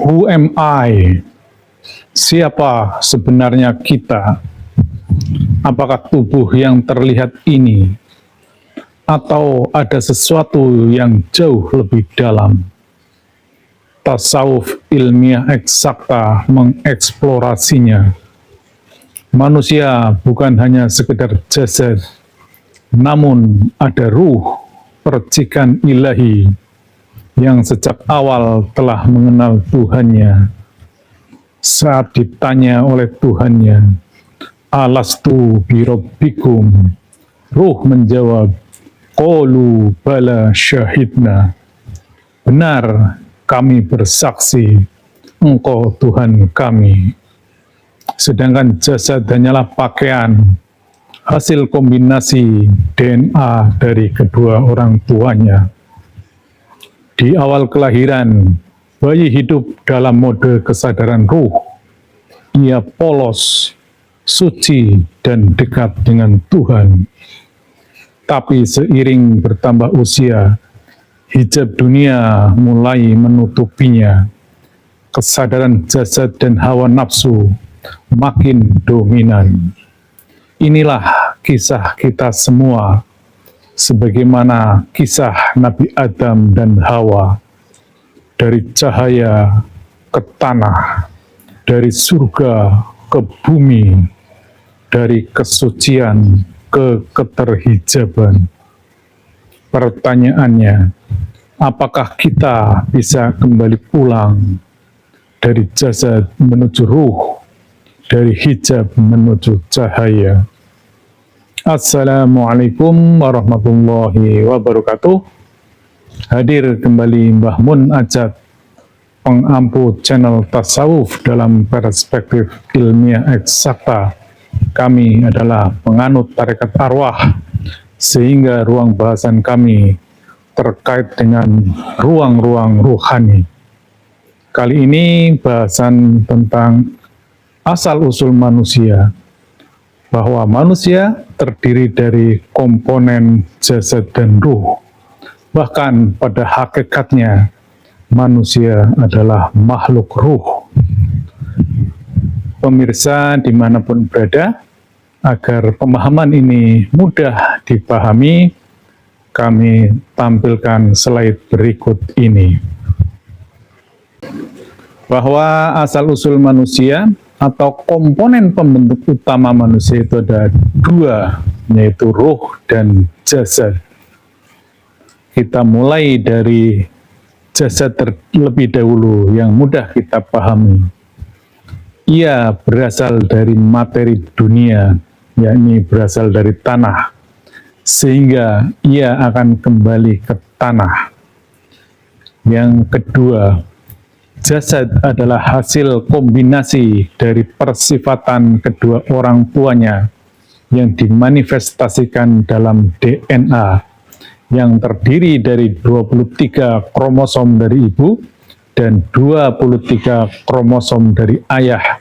Who am I? Siapa sebenarnya kita? Apakah tubuh yang terlihat ini? Atau ada sesuatu yang jauh lebih dalam? Tasawuf ilmiah eksakta mengeksplorasinya. Manusia bukan hanya sekedar jasad, namun ada ruh, percikan ilahi, yang sejak awal telah mengenal Tuhannya. Saat ditanya oleh Tuhannya, "Alastu birabbikum?" Ruh menjawab, "Qalu bala syahidna." Benar, kami bersaksi, Engkau Tuhan kami. Sedangkan jasad hanyalah pakaian, hasil kombinasi DNA dari kedua orang tuanya. Di awal kelahiran, bayi hidup dalam mode kesadaran ruh. Ia polos, suci, dan dekat dengan Tuhan. Tapi seiring bertambah usia, hijab dunia mulai menutupinya. Kesadaran jasad dan hawa nafsu makin dominan. Inilah kisah kita semua, sebagaimana kisah Nabi Adam dan Hawa, dari cahaya ke tanah, dari surga ke bumi, dari kesucian ke keterhijaban. Pertanyaannya, apakah kita bisa kembali pulang dari jasad menuju ruh, dari hijab menuju cahaya? Assalamualaikum warahmatullahi wabarakatuh. Hadir kembali Mbah Mun Ajat, pengampu channel tasawuf dalam perspektif ilmiah eksakta. Kami adalah penganut tarekat arwah, sehingga ruang bahasan kami terkait dengan ruang-ruang ruhani. Kali ini bahasan tentang asal-usul manusia, bahwa manusia terdiri dari komponen jasad dan ruh. Bahkan pada hakikatnya, manusia adalah makhluk ruh. Pemirsa dimanapun berada, agar pemahaman ini mudah dipahami, kami tampilkan slide berikut ini. Bahwa asal-usul manusia atau komponen pembentuk utama manusia itu ada dua, yaitu ruh dan jasad. Kita mulai dari jasad terlebih dahulu yang mudah kita pahami. Ia berasal dari materi dunia, yakni berasal dari tanah, sehingga ia akan kembali ke tanah. Yang kedua, jasad adalah hasil kombinasi dari persifatan kedua orang tuanya yang dimanifestasikan dalam DNA yang terdiri dari 23 kromosom dari ibu dan 23 kromosom dari ayah,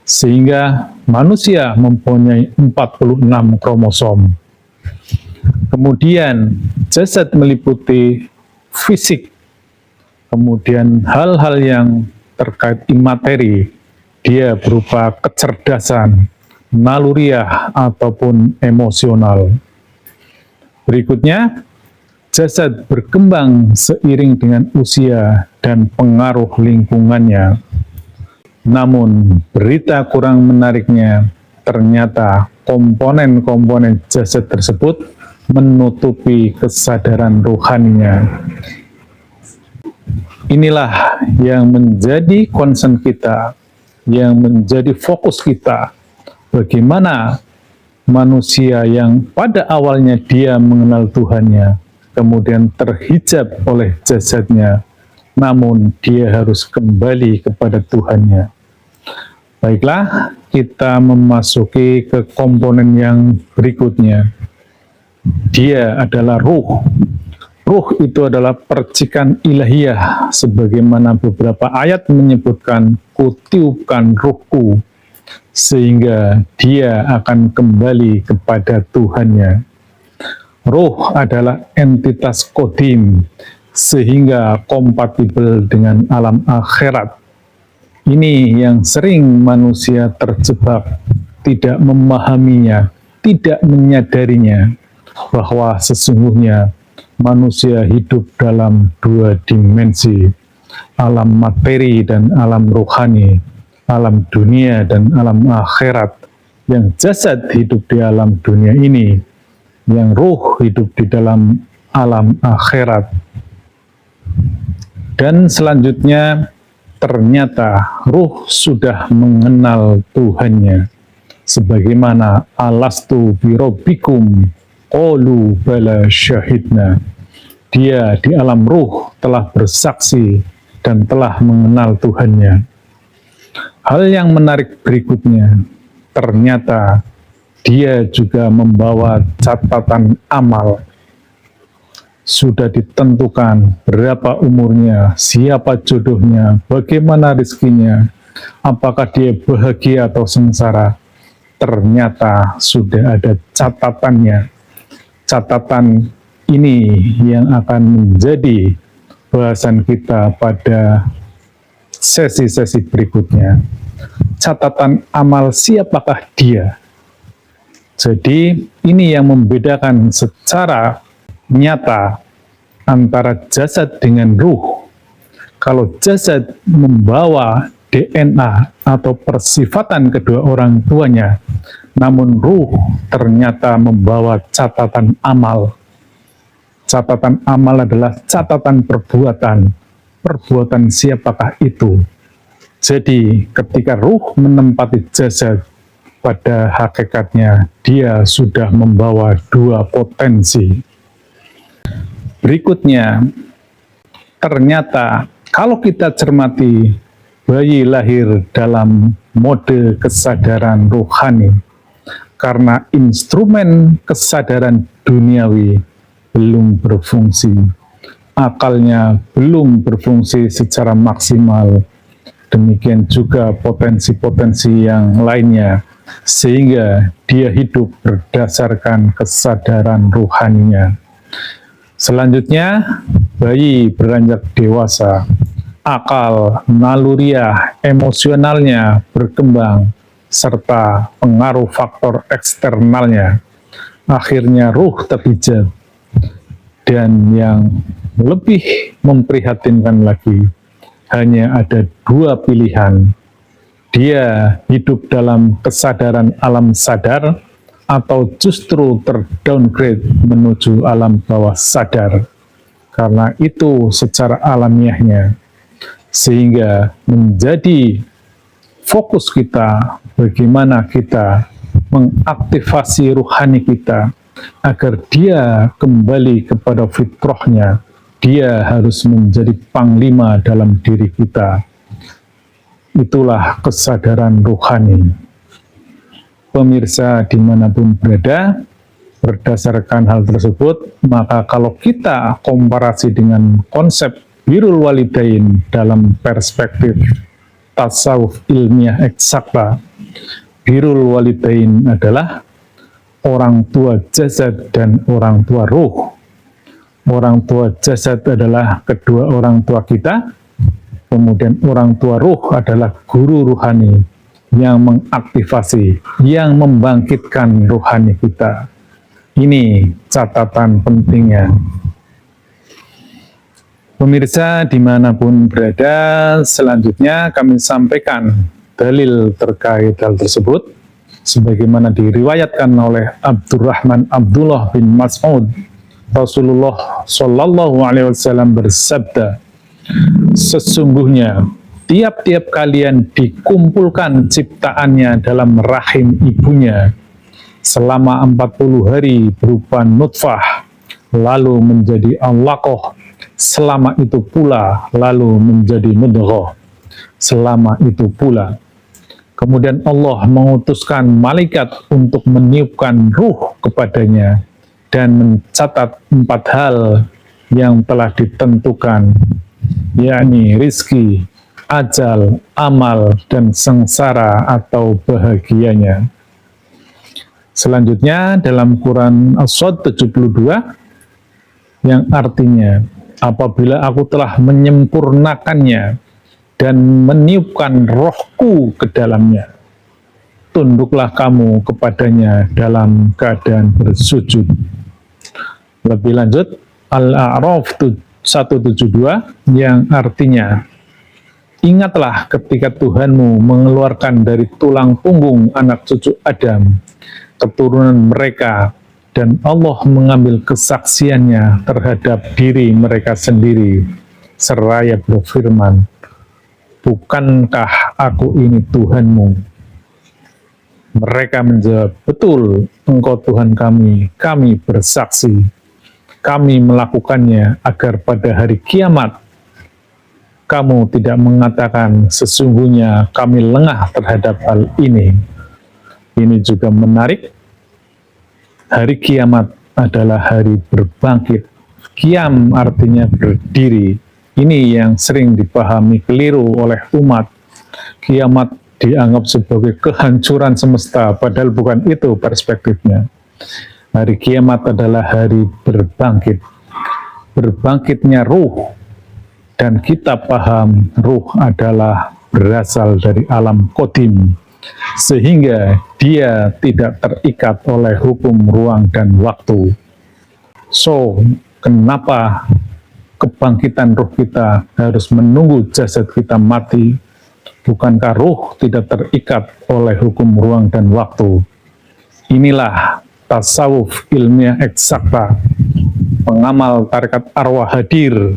sehingga manusia mempunyai 46 kromosom. Kemudian jasad meliputi fisik, kemudian hal-hal yang terkait imateri, dia berupa kecerdasan, naluriah, ataupun emosional. Berikutnya, jasad berkembang seiring dengan usia dan pengaruh lingkungannya. Namun, berita kurang menariknya, ternyata komponen-komponen jasad tersebut menutupi kesadaran rohaninya. Inilah yang menjadi concern kita, yang menjadi fokus kita. Bagaimana manusia yang pada awalnya dia mengenal Tuhannya, kemudian terhijab oleh jasadnya, namun dia harus kembali kepada Tuhannya. Baiklah, kita memasuki ke komponen yang berikutnya. Dia adalah ruh. Ruh itu adalah percikan ilahiyah, sebagaimana beberapa ayat menyebutkan, "Kutiupkan ruhku," sehingga dia akan kembali kepada Tuhannya. Ruh adalah entitas kodim, sehingga kompatibel dengan alam akhirat, Ini yang sering manusia terjebak, tidak memahaminya, tidak menyadarinya, bahwa sesungguhnya manusia hidup dalam dua dimensi, alam materi dan alam rohani, alam dunia dan alam akhirat. Yang jasad hidup di alam dunia ini, yang ruh hidup di dalam alam akhirat. Dan selanjutnya, ternyata ruh sudah mengenal Tuhannya. Sebagaimana alastu birobbikum qalu bala syahidna. Dia di alam ruh telah bersaksi dan telah mengenal Tuhannya. Hal yang menarik berikutnya, ternyata dia juga membawa catatan amal. Sudah ditentukan berapa umurnya, siapa jodohnya, bagaimana rezekinya, apakah dia bahagia atau sengsara. Ternyata sudah ada catatannya. Catatan ini yang akan menjadi bahasan kita pada sesi-sesi berikutnya. Catatan amal siapakah dia? Jadi ini yang membedakan secara nyata antara jasad dengan ruh. Kalau jasad membawa DNA atau persifatan kedua orang tuanya, namun ruh ternyata membawa catatan amal. Catatan amal adalah catatan perbuatan. Perbuatan siapakah itu? Jadi ketika ruh menempati jasad, pada hakikatnya dia sudah membawa dua potensi. Berikutnya, ternyata kalau kita cermati, bayi lahir dalam mode kesadaran rohani karena instrumen kesadaran duniawi belum berfungsi, akalnya belum berfungsi secara maksimal, demikian juga potensi-potensi yang lainnya, sehingga dia hidup berdasarkan kesadaran rohaninya. Selanjutnya, bayi beranjak dewasa, akal, naluriah, emosionalnya berkembang, serta pengaruh faktor eksternalnya. Akhirnya ruh terhijab. Dan yang lebih memprihatinkan lagi, hanya ada dua pilihan. Dia hidup dalam kesadaran alam sadar, atau justru terdowngrade menuju alam bawah sadar. Karena itu secara alamiahnya, sehingga menjadi fokus kita bagaimana kita mengaktifasi ruhani kita agar dia kembali kepada fitrahnya. Dia harus menjadi panglima dalam diri kita. Itulah kesadaran ruhani. Pemirsa dimanapun berada, berdasarkan hal tersebut, maka kalau kita komparasi dengan konsep birrul walidain dalam perspektif tasawuf ilmiah eksakta, birrul walidain adalah orang tua jasad dan orang tua ruh. Orang tua jasad adalah kedua orang tua kita, kemudian orang tua ruh adalah guru ruhani yang mengaktifasi, yang membangkitkan ruhani kita. Ini catatan pentingnya. Pemirsa dimanapun berada, selanjutnya kami sampaikan dalil terkait hal tersebut, sebagaimana diriwayatkan oleh Abdurrahman Abdullah bin Mas'ud. Rasulullah Shallallahu Alaihi Wasallam bersabda, sesungguhnya tiap-tiap kalian dikumpulkan ciptaannya dalam rahim ibunya selama 40 hari berupa nutfah, lalu menjadi alaqah, selama itu pula lalu menjadi mudghah, selama itu pula. Kemudian Allah mengutuskan malaikat untuk meniupkan ruh kepadanya dan mencatat 4 hal yang telah ditentukan, yakni rizki, ajal, amal, dan sengsara atau bahagianya. Selanjutnya dalam Quran As-Sad 72 yang artinya, apabila aku telah menyempurnakannya dan meniupkan rohku ke dalamnya. Tunduklah kamu kepadanya dalam keadaan bersujud. Lebih lanjut, Al-A'raf 172 yang artinya, ingatlah ketika Tuhanmu mengeluarkan dari tulang punggung anak cucu Adam, keturunan mereka, dan Allah mengambil kesaksiannya terhadap diri mereka sendiri, seraya berfirman, bukankah aku ini Tuhanmu? Mereka menjawab, betul, engkau Tuhan kami bersaksi. Kami melakukannya agar pada hari kiamat kamu tidak mengatakan sesungguhnya kami lengah terhadap hal ini. Ini juga menarik. Hari kiamat adalah hari berbangkit. Kiam artinya berdiri. Ini yang sering dipahami keliru oleh umat. Kiamat dianggap sebagai kehancuran semesta, padahal bukan itu perspektifnya. Hari kiamat adalah hari berbangkit. Berbangkitnya ruh. Dan kita paham ruh adalah berasal dari alam qadim, sehingga dia tidak terikat oleh hukum ruang dan waktu. So, kenapa kebangkitan ruh kita harus menunggu jasad kita mati? Bukankah ruh tidak terikat oleh hukum ruang dan waktu? Inilah tasawuf ilmiah eksakta, pengamal tarekat arwah hadir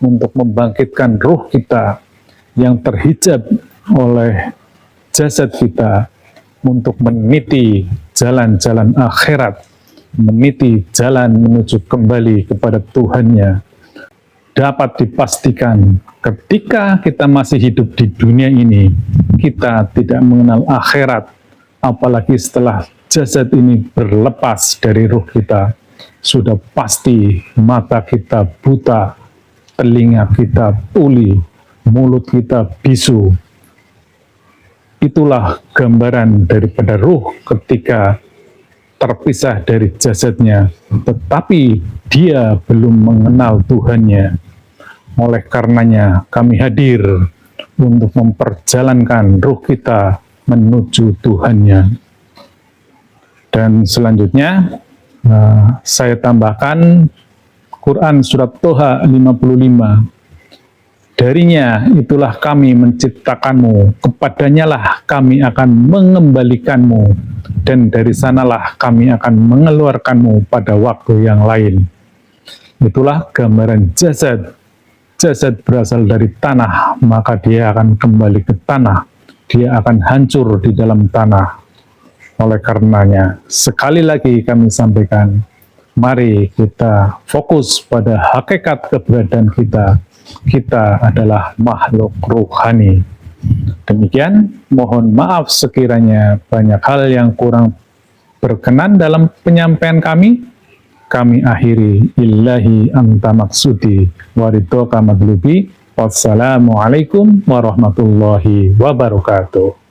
untuk membangkitkan ruh kita yang terhijab oleh jasad kita untuk meniti jalan-jalan akhirat, meniti jalan menuju kembali kepada Tuhannya. Dapat dipastikan ketika kita masih hidup di dunia ini, kita tidak mengenal akhirat, apalagi setelah jasad ini berlepas dari ruh kita. Sudah pasti mata kita buta, telinga kita tuli, mulut kita bisu. Itulah gambaran daripada ruh ketika terpisah dari jasadnya, tetapi dia belum mengenal Tuhannya. Oleh karenanya kami hadir untuk memperjalankan ruh kita menuju Tuhannya. Dan selanjutnya saya tambahkan Quran surat Toha 55. Darinya itulah kami menciptakanmu, kepadanya lah kami akan mengembalikanmu, dan dari sanalah kami akan mengeluarkanmu pada waktu yang lain. Itulah gambaran jasad. Jasad berasal dari tanah, maka dia akan kembali ke tanah. Dia akan hancur di dalam tanah. Oleh karenanya, sekali lagi kami sampaikan, mari kita fokus pada hakikat keberadaan kita. Kita adalah makhluk ruhani. Demikian, mohon maaf sekiranya banyak hal yang kurang berkenan dalam penyampaian kami. Kami akhiri, illahi anta maksudi, waridhoka madlubi. Wassalamualaikum warahmatullahi wabarakatuh.